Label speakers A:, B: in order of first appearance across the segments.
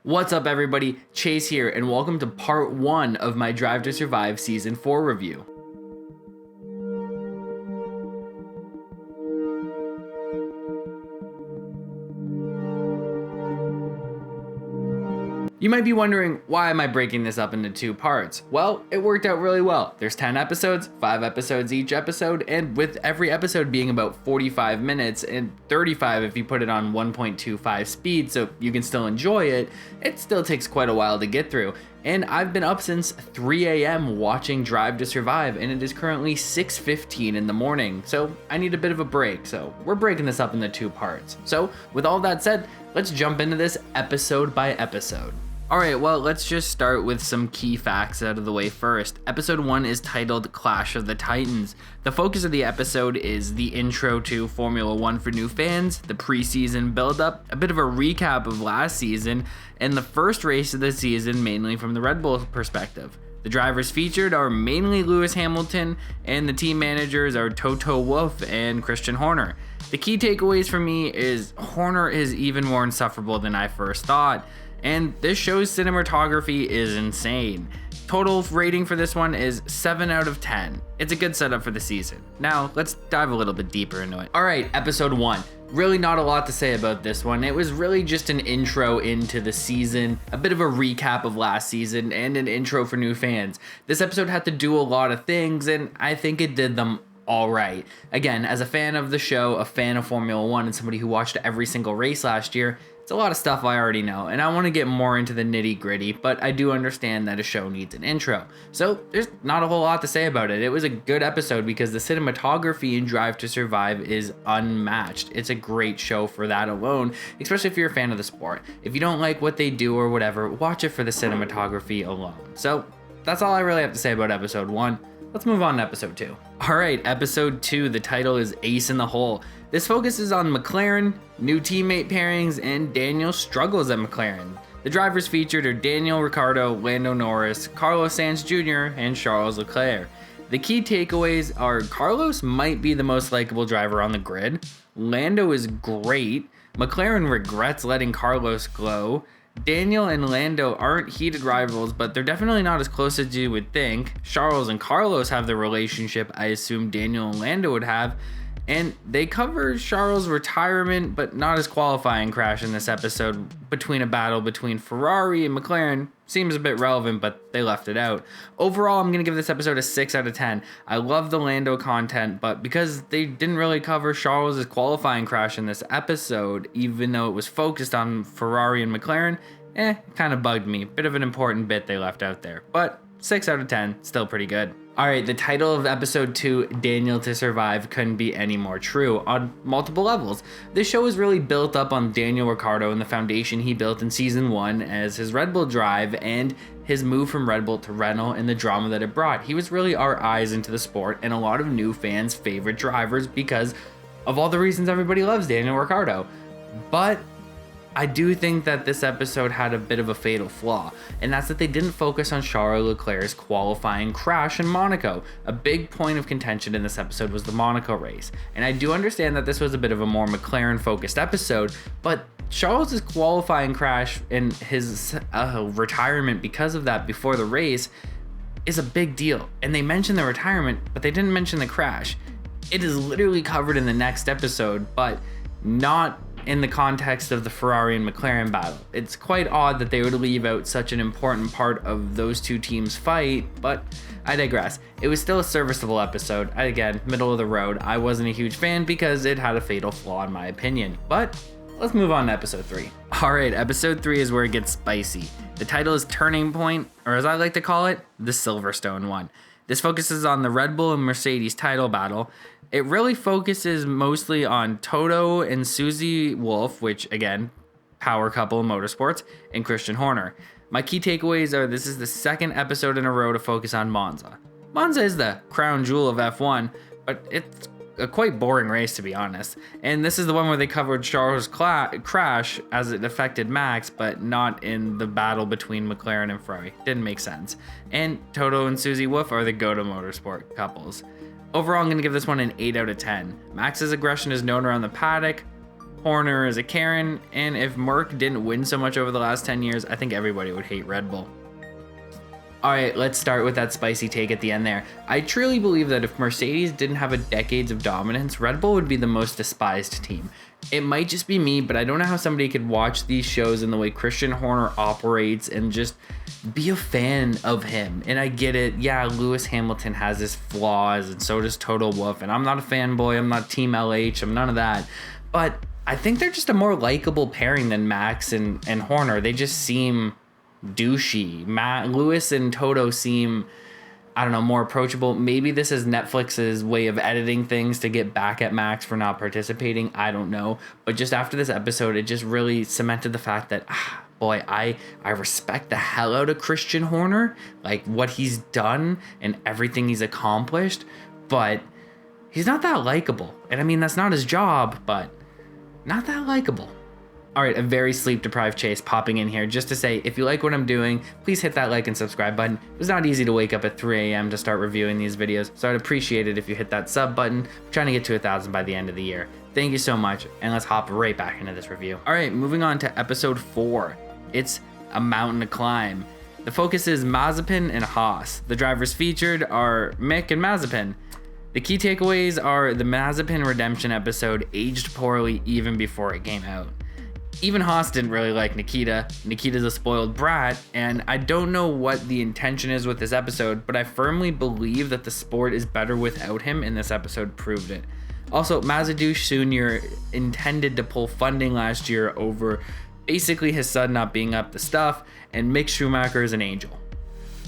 A: What's up, everybody? Chase here, and welcome to part 1 of my Drive to Survive Season 4 review. You might be wondering, why am I breaking this up into 2 parts? Well, it worked out really well. There's 10 episodes, 5 episodes each episode, and with every episode being about 45 minutes and 35 if you put it on 1.25 speed so you can still enjoy it, it still takes quite a while to get through. And I've been up since 3 a.m. watching Drive to Survive, and it is currently 6:15 in the morning, so I need a bit of a break, so we're breaking this up into 2 parts. So, with all that said, let's jump into this episode by episode. Alright, well, let's just start with some key facts out of the way first. Episode 1 is titled Clash of the Titans. The focus of the episode is the intro to Formula 1 for new fans, the preseason build-up, a bit of a recap of last season, and the first race of the season mainly from the Red Bull perspective. The drivers featured are mainly Lewis Hamilton, and the team managers are Toto Wolff and Christian Horner. The key takeaways for me is Horner is even more insufferable than I first thought. And this show's cinematography is insane. Total rating for this one is 7 out of 10. It's a good setup for the season. Now, let's dive a little bit deeper into it. Alright, episode 1. Really not a lot to say about this one. It was really just an intro into the season, a bit of a recap of last season, and an intro for new fans. This episode had to do a lot of things, and I think it did them all right. Again, as a fan of the show, a fan of Formula 1, and somebody who watched every single race last year, it's a lot of stuff I already know, and I want to get more into the nitty gritty, but I do understand that a show needs an intro. So there's not a whole lot to say about it. It was a good episode because the cinematography in Drive to Survive is unmatched. It's a great show for that alone, especially if you're a fan of the sport. If you don't like what they do or whatever, watch it for the cinematography alone. So that's all I really have to say about episode 1. Let's move on to episode 2. Alright, episode 2, the title is Ace in the Hole. This focuses on McLaren, new teammate pairings, and Daniel's struggles at McLaren. The drivers featured are Daniel Ricciardo, Lando Norris, Carlos Sainz Jr., and Charles Leclerc. The key takeaways are Carlos might be the most likable driver on the grid, Lando is great, McLaren regrets letting Carlos go, Daniel and Lando aren't heated rivals, but they're definitely not as close as you would think. Charles and Carlos have the relationship I assume Daniel and Lando would have, and they cover Charles' retirement, but not his qualifying crash in this episode between a battle between Ferrari and McLaren. Seems a bit relevant, but they left it out. Overall, I'm going to give this episode a 6 out of 10. I love the Lando content, but because they didn't really cover Charles' qualifying crash in this episode, even though it was focused on Ferrari and McLaren, it kind of bugged me. Bit of an important bit they left out there, but 6 out of 10, still pretty good. Alright, the title of episode 2, Daniel to Survive, couldn't be any more true on multiple levels. This show is really built up on Daniel Ricciardo and the foundation he built in season 1 as his Red Bull drive and his move from Red Bull to Renault and the drama that it brought. He was really our eyes into the sport and a lot of new fans' favorite drivers because of all the reasons everybody loves Daniel Ricciardo. But I do think that this episode had a bit of a fatal flaw, and that's that they didn't focus on Charles Leclerc's qualifying crash in Monaco. A big point of contention in this episode was the Monaco race, and I do understand that this was a bit of a more McLaren-focused episode, but Charles' qualifying crash and his retirement because of that before the race is a big deal, and they mentioned the retirement, but they didn't mention the crash. It is literally covered in the next episode, but not in the context of the Ferrari and McLaren battle. It's quite odd that they would leave out such an important part of those two teams' fight, but I digress. It was still a serviceable episode. Again, middle of the road. I wasn't a huge fan because it had a fatal flaw in my opinion, but let's move on to episode 3. Alright, episode 3 is where it gets spicy. The title is Turning Point, or as I like to call it, the Silverstone one. This focuses on the Red Bull and Mercedes title battle. It really focuses mostly on Toto and Susie Wolff, which again, power couple in motorsports, and Christian Horner. My key takeaways are this is the second episode in a row to focus on Monza. Monza is the crown jewel of F1, but it's a quite boring race to be honest. And this is the one where they covered Charles' crash as it affected Max, but not in the battle between McLaren and Ferrari. Didn't make sense. And Toto and Susie Wolff are the go-to motorsport couples. Overall, I'm going to give this one an 8 out of 10. Max's aggression is known around the paddock. Horner is a Karen, and if Merck didn't win so much over the last 10 years, I think everybody would hate Red Bull. All right, let's start with that spicy take at the end there. I truly believe that if Mercedes didn't have a decades of dominance, Red Bull would be the most despised team. It might just be me, but I don't know how somebody could watch these shows and the way Christian Horner operates and just be a fan of him. And I get it. Yeah, Lewis Hamilton has his flaws, and so does Toto Wolff. And I'm not a fanboy. I'm not Team LH. I'm none of that. But I think they're just a more likable pairing than Max and Horner. They just seem douchey. Lewis and Toto seem, I don't know, more approachable. Maybe this is Netflix's way of editing things to get back at Max for not participating. I don't know. But just after this episode, it just really cemented the fact that, boy, I respect the hell out of Christian Horner, like what he's done and everything he's accomplished. But he's not that likable. And I mean, that's not his job, but not that likable. All right, a very sleep-deprived Chase popping in here just to say, if you like what I'm doing, please hit that like and subscribe button. It was not easy to wake up at 3 a.m. to start reviewing these videos, so I'd appreciate it if you hit that sub button. I'm trying to get to 1,000 by the end of the year. Thank you so much, and let's hop right back into this review. All right, moving on to episode 4. It's a mountain to climb. The focus is Mazepin and Haas. The drivers featured are Mick and Mazepin. The key takeaways are the Mazepin redemption episode aged poorly even before it came out. Even Haas didn't really like Nikita. Nikita's a spoiled brat, and I don't know what the intention is with this episode, but I firmly believe that the sport is better without him, and this episode proved it. Also, Mazadouche Sr. intended to pull funding last year over basically his son not being up to stuff, and Mick Schumacher is an angel.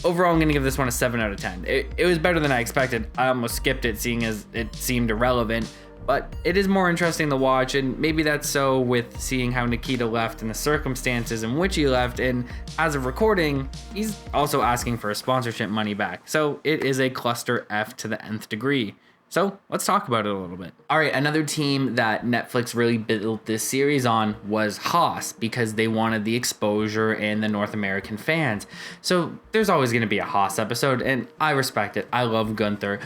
A: Overall, I'm going to give this one a 7 out of 10. It was better than I expected. I almost skipped it, seeing as it seemed irrelevant. But it is more interesting to watch, and maybe that's so with seeing how Nikita left and the circumstances in which he left, and as of recording, he's also asking for his sponsorship money back. So it is a cluster F to the nth degree. So let's talk about it a little bit. All right, another team that Netflix really built this series on was Haas, because they wanted the exposure and the North American fans. So there's always going to be a Haas episode, and I respect it. I love Gunther.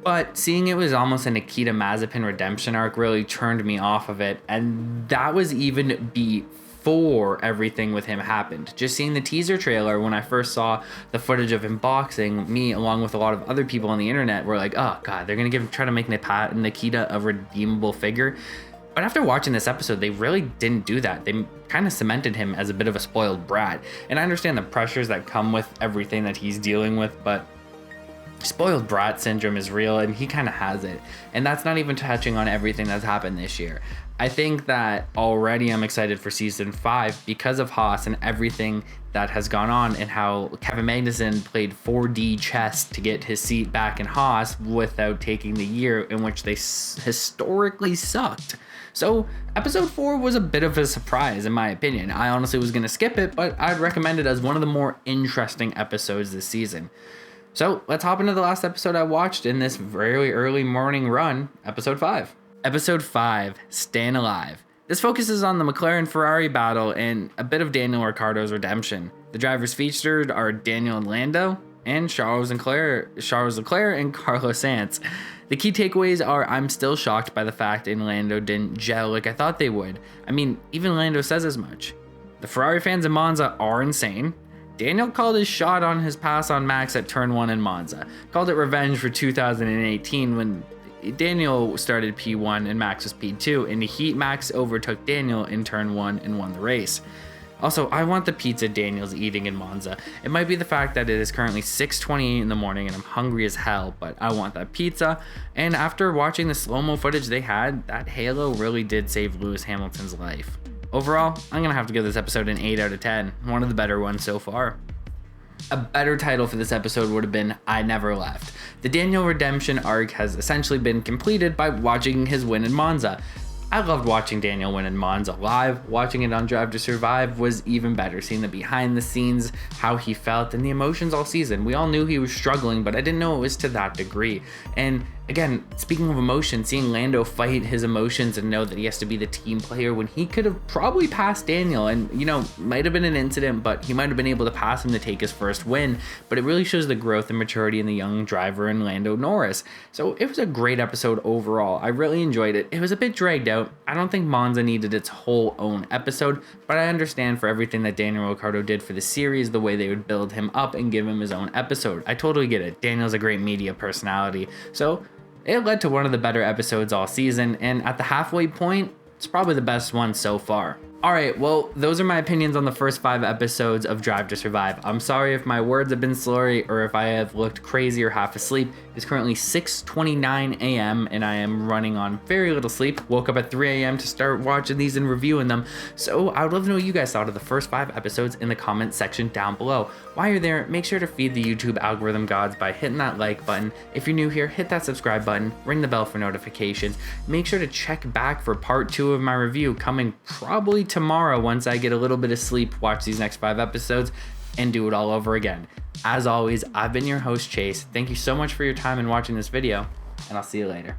A: But seeing it was almost a Nikita Mazepin redemption arc really turned me off of it. And that was even before everything with him happened. Just seeing the teaser trailer when I first saw the footage of him boxing, me along with a lot of other people on the internet were like, oh God, they're going to try to make Nikita a redeemable figure. But after watching this episode, they really didn't do that. They kind of cemented him as a bit of a spoiled brat. And I understand the pressures that come with everything that he's dealing with, but spoiled brat syndrome is real, and he kind of has it. And that's not even touching on everything that's happened this year. I think that already I'm excited for season 5 because of Haas and everything that has gone on, and how Kevin Magnussen played 4D chess to get his seat back in Haas without taking the year in which they historically sucked. So episode 4 was a bit of a surprise in my opinion. I honestly was going to skip it, but I'd recommend it as one of the more interesting episodes this season. So let's hop into the last episode I watched in this very early morning run, episode 5. Episode 5, Stayin' Alive. This focuses on the McLaren-Ferrari battle and a bit of Daniel Ricciardo's redemption. The drivers featured are Daniel and Lando, and Charles Leclerc and Carlos Sainz. The key takeaways are I'm still shocked by the fact Lando didn't gel like I thought they would. I mean, even Lando says as much. The Ferrari fans in Monza are insane. Daniel called his shot on his pass on Max at turn 1 in Monza. Called it revenge for 2018 when Daniel started P1 and Max was P2. In the heat, Max overtook Daniel in turn 1 and won the race. Also, I want the pizza Daniel's eating in Monza. It might be the fact that it is currently 6:28 in the morning and I'm hungry as hell, but I want that pizza. And after watching the slow-mo footage they had, that halo really did save Lewis Hamilton's life. Overall, I'm going to have to give this episode an 8 out of 10, one of the better ones so far. A better title for this episode would have been I Never Left. The Daniel redemption arc has essentially been completed by watching his win in Monza. I loved watching Daniel win in Monza live. Watching it on Drive to Survive was even better, seeing the behind the scenes, how he felt, and the emotions all season. We all knew he was struggling, but I didn't know it was to that degree. And Again, speaking of emotion, seeing Lando fight his emotions and know that he has to be the team player when he could have probably passed Daniel, and might have been an incident, but he might have been able to pass him to take his first win. But it really shows the growth and maturity in the young driver in Lando Norris. So it was a great episode overall. I really enjoyed it. It was a bit dragged out. I don't think Monza needed its whole own episode, but I understand for everything that Daniel Ricciardo did for the series, the way they would build him up and give him his own episode. I totally get it. Daniel's a great media personality. So it led to one of the better episodes all season, and at the halfway point, it's probably the best one so far. Alright, well, those are my opinions on the first 5 episodes of Drive to Survive. I'm sorry if my words have been slurry or if I have looked crazy or half asleep. It's currently 6:29 a.m. and I am running on very little sleep. Woke up at 3 a.m. to start watching these and reviewing them. So I would love to know what you guys thought of the first 5 episodes in the comment section down below. While you're there, make sure to feed the YouTube algorithm gods by hitting that like button. If you're new here, hit that subscribe button, ring the bell for notifications. Make sure to check back for part 2 of my review coming probably tomorrow once I get a little bit of sleep, watch these next 5 episodes, and do it all over again. As always, I've been your host, Chase. Thank you so much for your time and watching this video, and I'll see you later.